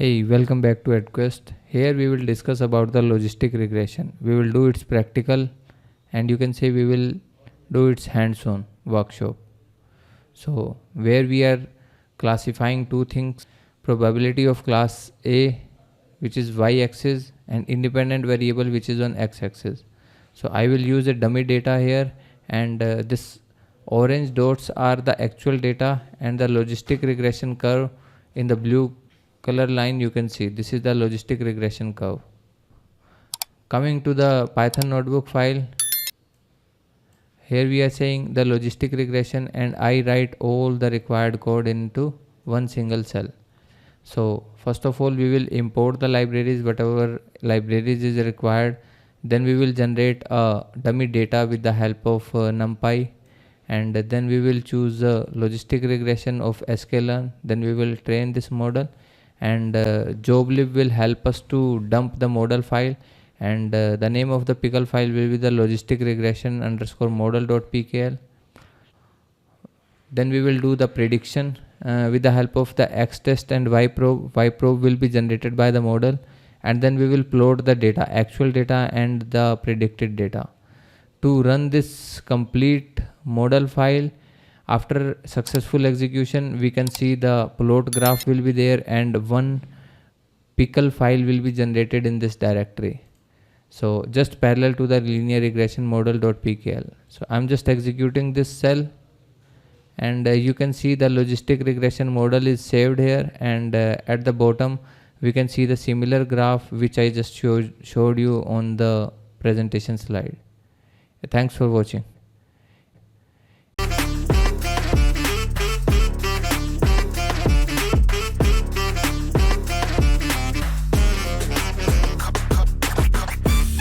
Hey, welcome back to edquest. Here we will discuss about the logistic regression. We will do its practical and you can say we will do its hands-on workshop. So where we are classifying two things, probability of class A which is y-axis and independent variable which is on x-axis. So I will use a dummy data here and this orange dots are the actual data and the logistic regression curve in the blue color line you can see this is the logistic regression curve. Coming to the Python notebook file, here we are saying the logistic regression and I write all the required code into one single cell. So first of all we will import the libraries, whatever libraries is required. Then we will generate a dummy data with the help of NumPy, and then we will choose logistic regression of sklearn. Then we will train this model, and joblib will help us to dump the model file, and the name of the pickle file will be the logistic regression underscore model.pkl. Then we will do the prediction with the help of the xtest and yprobe. Yprobe will be generated by the model, and then we will plot the data, actual data and the predicted data. To run this complete model file, after successful execution we can see the plot graph will be there and one pickle file will be generated in this directory. So just parallel to the linear regression model.pkl. So I'm just executing this cell, and you can see the logistic regression model is saved here, and at the bottom we can see the similar graph which I just showed you on the presentation slide. Thanks for watching.